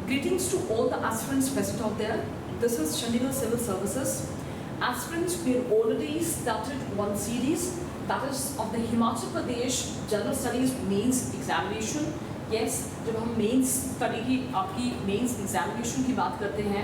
Greetings to all the aspirants present out there. This is Chandigarh Civil Services. Aspirants, we have already started one series that is of the Himachal Pradesh General Studies Mains Examination. Yes, जब हम mains study की आपकी mains examination की बात करते हैं,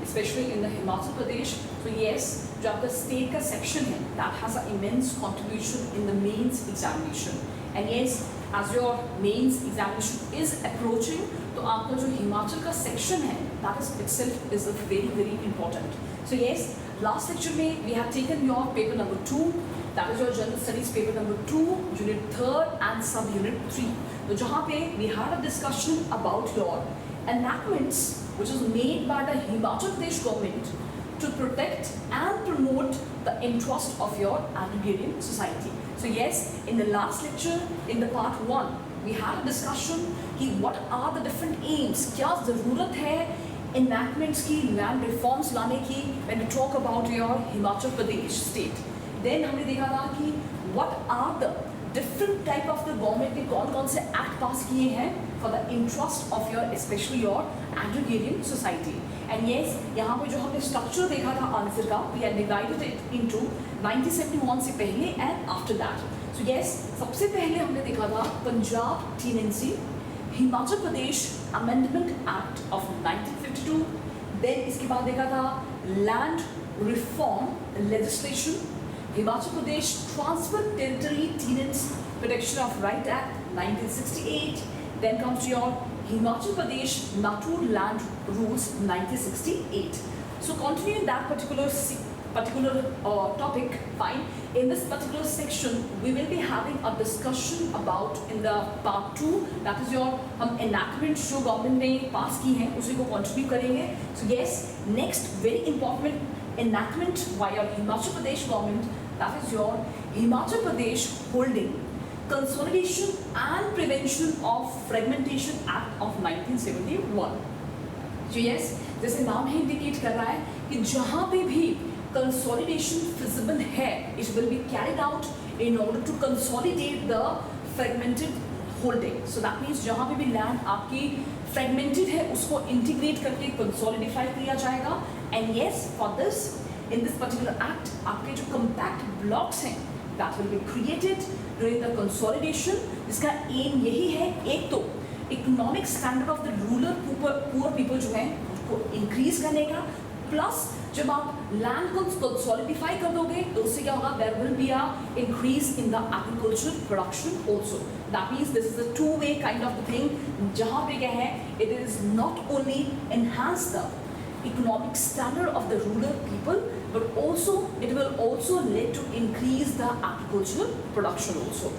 especially in the Himachal Pradesh, so yes, जो आपका स्टेट का सेक्शन है, that has an immense contribution in the mains examination. And yes, as your mains examination is approaching, तो आपका जो हिमाचल का सेक्शन है, that is itself is a very important. So yes, last lecture में we have taken your paper number 2, that is your general studies paper number 2, unit 3rd and sub unit 3. तो जहाँ पे we had a discussion about your enactments which is made by the Himachal Pradesh government to protect and promote the interest of your agrarian society. So yes, in the last lecture, in the part 1, we had a discussion कि what are the different aims, क्या ज़रूरत है enactments की, land reforms लाने की when we talk about your Himachal Pradesh state. Then हमने देखा था कि what are the different type of the government ने कौन-कौन से act pass किए हैं for the interest of your especially your agrarian society. And yes, यहाँ पे जो हमने structure देखा था आंसर का, we had divided it into 1971 से पहले and after that. So yes, सबसे पहले हमने देखा था Punjab tenancy, Himachal Pradesh amendment act of 1952. Then इसके बाद देखा था land reform legislation, Himachal Pradesh transfer territory tenants protection of right act 1968. Then comes your Himachal Pradesh Nautor land rules 1968. So continuing that particular topic, fine. In this particular section, we will be having a discussion about in the part 2, that is your हम enactment जो government ने pass की हैं उसी को contribute करेंगे. So yes, next very important enactment by your Himachal Pradesh government, that is your Himachal Pradesh Holding Consolidation and Prevention of Fragmentation Act of 1971. So yes, जैसे नाम ही indicate कर रहा है कि जहाँ पे भी consolidation feasible है, it will be carried out in order to consolidate the fragmented holding. So that means जहाँ पे भी land आपकी fragmented है, उसको integrate करके consolidify किया जाएगा. And yes, for this, in this particular act, आपके जो compact blocks हैं, that will be created during the consolidation. इसका aim यही है, एक तो economic standard of the rural poor people जो हैं, उसको increase करने का, plus जब आप लैंड को कंसोलिडिफाई कर दोगे तो उससे क्या होगा, there will be a increase in the agriculture production also. That means this is a two way kind of thing, जहां पे क्या है, it is not only enhance the economic standard of the rural people, but also it will also lead to increase the agricultural production also.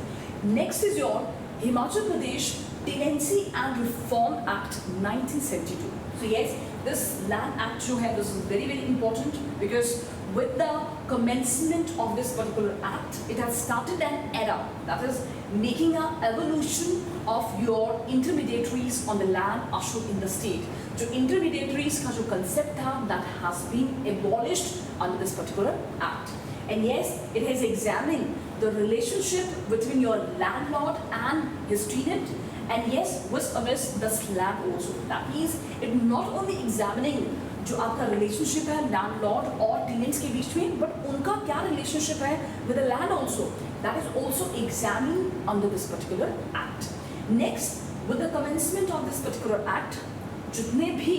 Next is your Himachal Pradesh Tenancy and Reform Act 1972. So yes, this land act जो है, this is very important because with the commencement of this particular act, it has started an era, that is making an evolution of your intermediaries on the land ushered in the state. जो intermediaries का जो concept था, that has been abolished under this particular act. And yes, it has examined the relationship between your landlord and his tenant. And yes, with the slab also. That means it not only examining जो आपका relationship है landlord और tenants के बीच में, but उनका क्या relationship है with the land also. That is also examined under this particular act. Next, with the commencement of this particular act, जितने भी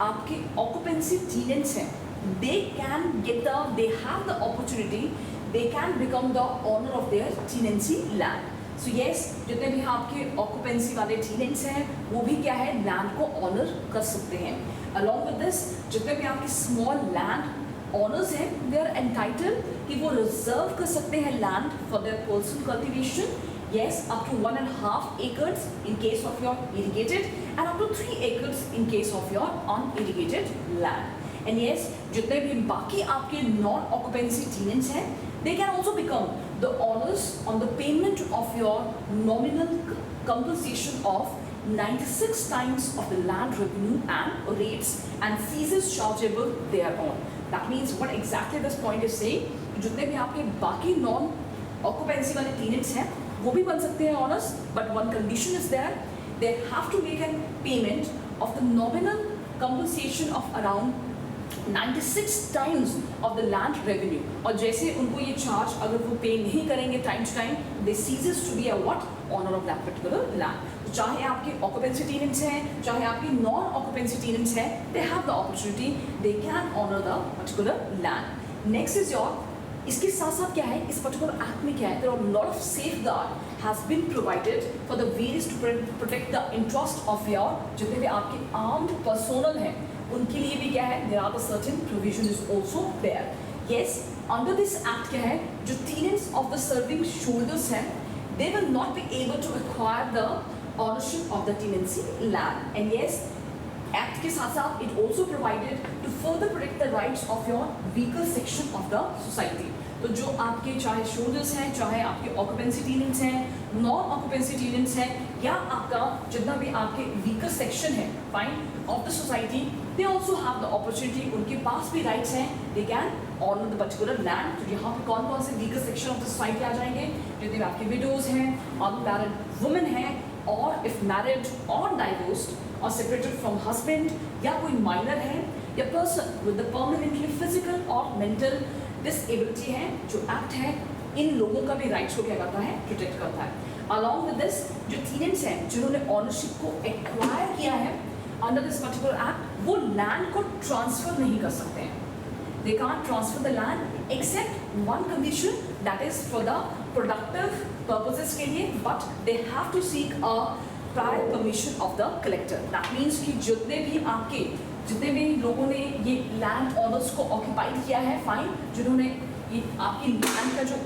आपके occupancy tenants हैं, they have the opportunity, they can become the owner of their tenancy land. So yes, जितने भी आपके occupancy वाले tenants हैं, वो भी क्या है, land को honor कर सकते हैं. Along with this, जितने भी आपके small land owners हैं, they are entitled कि वो reserve कर सकते हैं land for their personal cultivation. Yes, up to 1.5 acres in case of your irrigated and up to 3 acres in case of your unirrigated land. And yes, जितने भी बाकी आपके non-occupancy tenants हैं, they can also become the owners on the payment of your nominal compensation of 96 times of the land revenue and rates and fees chargeable thereon. That means what exactly this point is saying, जितने भी आपके बाकी non-occupancy वाले tenants हैं, वो भी बन सकते हैं owners, but one condition is there, they have to make a payment of the nominal compensation of around 96 times of the land revenue. और जैसे उनको ये चार्ज अगर वो पे नहीं करेंगे time to time, they ceases to be a what owner of that particular land. तो चाहे आपके occupancy tenants हैं, चाहे आपके non occupancy tenants हैं, they have the opportunity, they can honor the particular land. Next is your, इसके साथ साथ क्या है, इस पर्टिकुलर एक्ट में क्या है, there are a lot of safeguard has been provided for the various to protect the interest of your, जितने भी आपके armed personnel हैं उनके लिए भी क्या है, there are the certain provision is also there. Yes, under this act क्या है, जो tenants of the serving holders हैं, they will not be able to acquire the ownership of the tenancy land. And yes, Act के साथ साथ it also provided to further protect the rights of your weaker section of the society. तो जो आपके चाहे shoulders हैं, चाहे आपके ऑक्यूपेंसी टेनेंट्स हैं, नॉन ऑक्यूपेंसी टेनेंट्स हैं, या आपका जितना भी आपके वीकर सेक्शन है fine of the society, they also have the opportunity, उनके पास भी राइट्स हैं, they can on the particular land. तो यहाँ पे कौन कौन से weaker section of the society आ जाएंगे, जितने भी आपके विडोज हैं, अनमैरिड वुमेन हैं, और इफ मैरिड और डाइवोर्स्ड और सेपरेटेड फ्रॉम हस्बैंड, या कोई माइनर है, या person with the permanently physical और मेंटल डिसेबिलिटी है, जो एक्ट है इन लोगों का भी राइट्स को क्या करता है, प्रोटेक्ट करता है. अलॉन्ग विद दिस, जो टेनेंट्स हैं जिन्होंने ऑनरशिप को एक्वायर किया है अंडर दिस पर्टिकुलर एक्ट, वो लैंड को ट्रांसफर नहीं कर सकते हैं. They can't transfer the land except one condition, that is for the productive purposes के लिए, but they have to seek a prior permission of the collector. That means कि जितने भी लोगों ने ये लैंड ऑनर्स को ऑक्यूपाइड किया है, फाइन, जिन्होंने ये आपकी लैंड का जो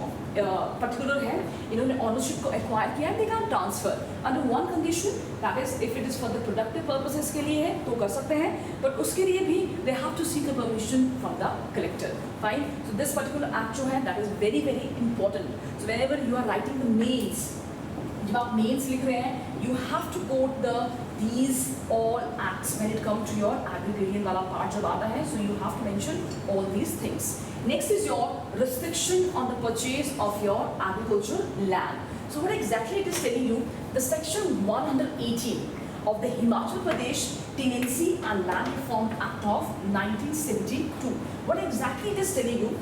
पर्टिकुलर है, इन्होंने ऑनरशिप को एक्वायर किया है, they can transfer under one condition, that is if it is for the productive purposes के लिए है तो कर सकते हैं, बट उसके लिए भी they have to seek a permission from the collector. Fine, so this particular act जो है that is very very important. So whenever you are writing the mails, जब आप मेल्स लिख रहे हैं, you have to quote the these all acts when it comes to your agrarian वाला part जब आता है, so you have to mention all these things. Next is your restriction on the purchase of your agricultural land. So what exactly it is telling you, the section 118 of the Himachal Pradesh Tenancy and Land Reform Act of 1972. What exactly it is telling you,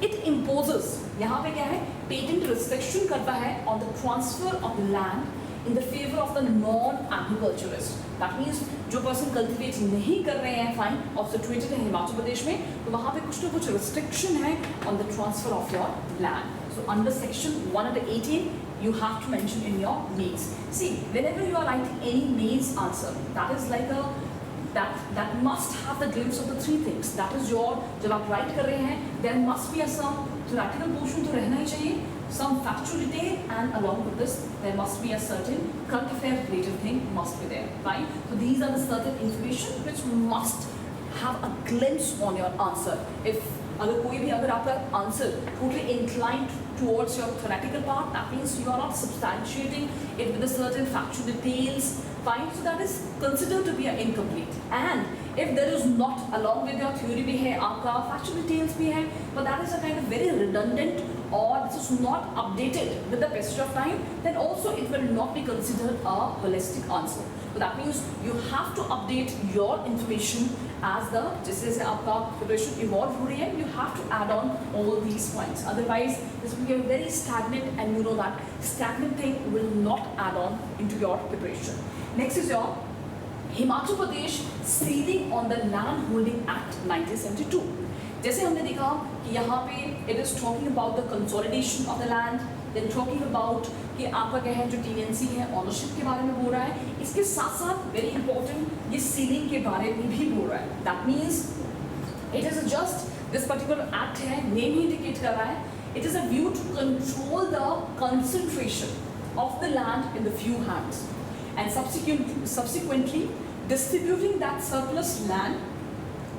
it imposes, यहाँ पे क्या है, patent restriction करता है on the transfer of the land in the favor of the non-agriculturist. That means जो person cultivate नहीं कर रहे हैं, फाइन, और सिचुएटेड है हिमाचल प्रदेश में, तो वहाँ पे कुछ ना कुछ रिस्ट्रिक्शन है on the transfer of your land. So under section 118, you have to mention in your mails. See, whenever you are writing any mails answer, that is like a that must have the glimpse of the three things. That is your, जब आप write कर रहे हैं, there must be a some theoretical portion तो रहना ही चाहिए, some factual detail, and along with this there must be a certain current affair related thing must be there. Fine. So these are the certain information which must have a glimpse on your answer. If अगर आपका answer totally inclined towards your theoretical part, that means you are not substantiating it with a certain factual details. Fine, so that is considered to be incomplete. And if there is not, along with your theory भी है, आपका factual details भी है, but that is a kind of very redundant, or this is not updated with the passage of time, then also it will not be considered a holistic answer. So that means you have to update your information as the, जैसे जैसे आपका preparation evolve हो रही है, you have to add on all these points. Otherwise, this will be a very stagnant, and you know that stagnant thing will not add on into your preparation. Next is your Himachal Pradesh Sealing on the Land Holding Act 1972. जैसे हमने देखा कि यहाँ पे it is talking about the consolidation of the land, then talking about कि आपका क्या है, जो टेनेंसी है, ऑनरशिप के बारे में बोल रहा है, इसके साथ साथ वेरी इंपॉर्टेंट ये सीलिंग के बारे में भी बोल रहा है. That means it is just this particular act है, नेम ही इंडिकेट कर रहा है, it is a view to control the concentration of the land in the few hands and subsequently distributing that surplus land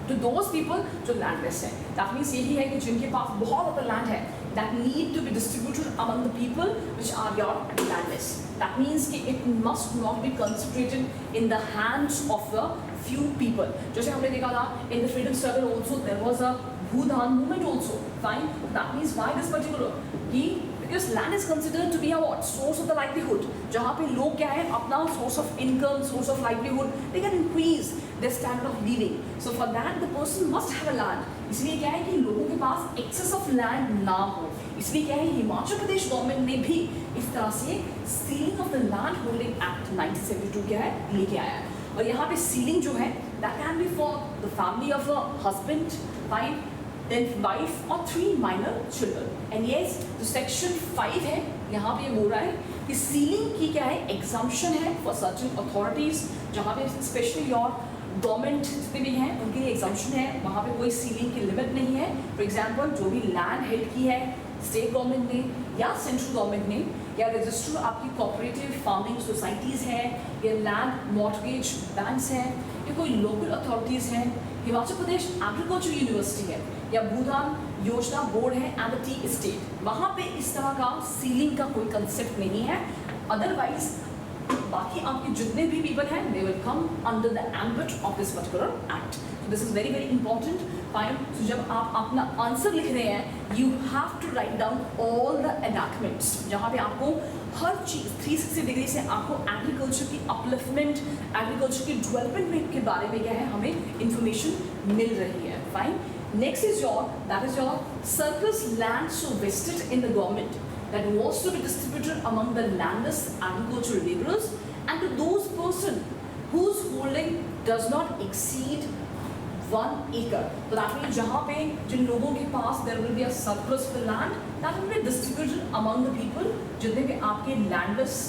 to those people जो landless हैं. That means यही है कि जिनके पास बहुत ज़्यादा land है, that need to be distributed among the people which are your landless. That means कि it must not be concentrated in the hands of a few people. जैसे हमने देखा था in the freedom struggle also there was a Bhoodan movement also. Fine. That means why this particular कि because land is considered to be a what? Source of the livelihood. जहाँ पे लोग क्या है अपना source of income, source of livelihood, they can increase their standard of living. So for that the person must have a land. इसलिए क्या है कि लोगों के पास excess of land ना हो. इसलिए क्या है हिमाचल प्रदेश गवर्नमेंट ने भी इस तरह से ceiling of the land holding act 1972 क्या है लेके आया है. और यहाँ पे सीलिंग जो है that can be for the family of a husband, wife, then wife or 3 minor children. And yes, तो section 5 है यहाँ पे ये बोल रहा है कि सीलिंग की क्या है एग्जाम्पशन है for certain authorities, जहाँ पे स्पेशली योर गवर्नमेंट जितने भी हैं उनके लिए एग्जाम्पशन है. वहाँ पे कोई सीलिंग की लिमिट नहीं है. फॉर एग्जाम्पल जो भी लैंड हेल्ड की है स्टेट गवर्नमेंट ने या सेंट्रल गवर्नमेंट ने, या रजिस्टर आपकी कोऑपरेटिव फार्मिंग सोसाइटीज़ हैं, या लैंड मॉर्टगेज बैंक्स हैं, या कोई लोकल अथॉरिटीज़ हैं, हिमाचल प्रदेश एग्रीकल्चर यूनिवर्सिटी है, या भूदान योजना बोर्ड है एंड द टी एस्टेट, वहाँ पे इस तरह का सीलिंग का कोई कंसेप्ट नहीं है. अदरवाइज बाकी आपके जितने भी पीपल हैं they will come under the ambit of this particular act. This is very very important. Fine. So जब आप अपना आंसर लिख रहे हैं you have to write down all the enactments, जहाँ पे आपको हर चीज़ 360 डिग्री से आपको एग्रीकल्चर की अपलिफ्टमेंट, एग्रीकल्चर की डेवलपमेंट के बारे में क्या है हमें इंफॉर्मेशन मिल रही है. Fine. Next is your surplus land so vested in the government that was to be distributed among the landless agricultural laborers and to those person whose holding does not exceed 1 acre. So that means जहाँ पे जिन लोगों के पास there will be a surplus of the land that will be distributed among the people, जितने भी आपके landless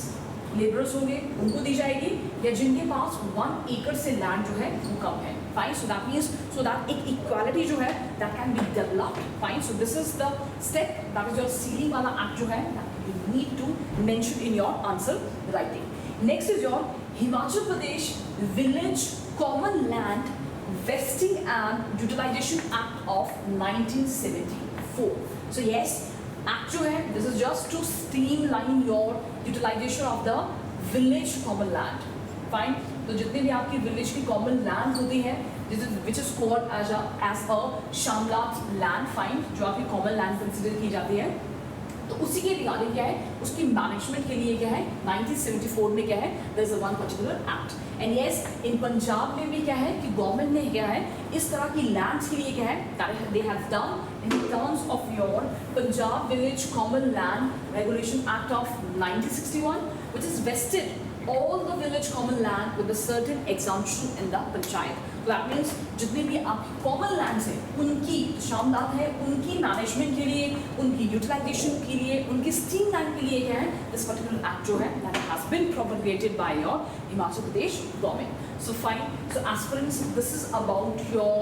labourers होंगे उनको दी जाएगी, या जिनके पास 1 एकड़ से लैंड जो है वो कम है. Fine. So that means so that एक इक्वालिटी जो है that can be developed. Fine. So this is the step that is your ceiling वाला एक्ट जो है that you need to mention in your answer writing. Next is your Himachal Pradesh village common land vesting and utilisation act of 1974. So yes act जो है this is just to streamline your utilisation of the village common land. Fine. तो जितने भी आपकी village की common land होती है which is called as a shamlat land. Fine. जो आपकी कॉमन लैंड कंसिडर की जाती है, तो उसी के रिगार्डिंग क्या है उसकी मैनेजमेंट के लिए क्या है 1974 में क्या है there is one particular act. And yes in Punjab में भी क्या है कि गवर्नमेंट ने क्या है इस तरह की लैंड्स के लिए क्या है they have done in terms of your Punjab village common land regulation act of 1961 which is vested all the village common land with a certain exemption in the panchayat. So that means जितने भी आपकी common lands हैं उनकी शामलात है उनकी management के लिए, उनकी यूटिलाइजेशन के लिए, उनकी स्ट्रीम लाइन के लिए क्या है दिस पर्टिकुलर एक्ट जो है that has been propagated by your Himachal Pradesh government. So fine. So aspirants, this is about your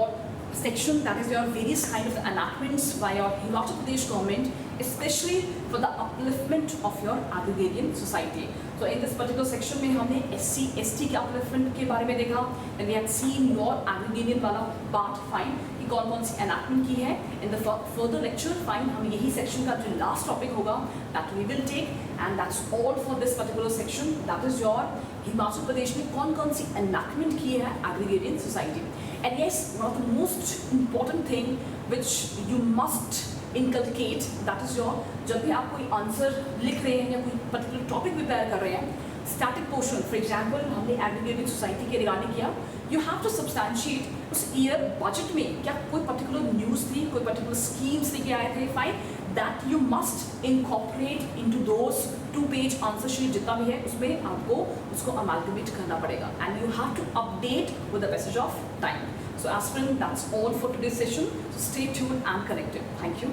section that is your various kind of enactments by your Himachal Pradesh government, especially for the upliftment of your agrarian society. So in this particular section में हमने SC ST के upliftment के बारे में देखा, and we had seen your agrarian वाला part. Fine. कि कौन कौन सी enactment की है. In the further lecture, fine, हम यही section का जो last topic होगा that we will take, and that's all for this particular section. That is your Himachal Pradesh में कौन कौन सी enactment की है agrarian society. And yes, one of the most important thing which you must inculcate, that is your जब भी आप कोई answer लिख रहे हैं या कोई पर्टिकुलर टॉपिक प्रिपेयर कर रहे हैं, स्टैटिक पोर्शन फॉर एग्जांपल हमने एग्रीगेटिंग सोसाइटी के रिगार्डिंग किया, यू हैव टू सब्सटैंशिएट उस ईयर बजट में क्या कोई पर्टिकुलर न्यूज़ थी, कोई पर्टिकुलर स्कीम्स लेके आए थे. Fine. That you must incorporate into those 2-page answer sheet जितना भी है उसमें आपको उसको अमालगमेट करना पड़ेगा, and you have to update with the passage of time. So aspirant, that's all for today's session. So stay tuned and connected. Thank you.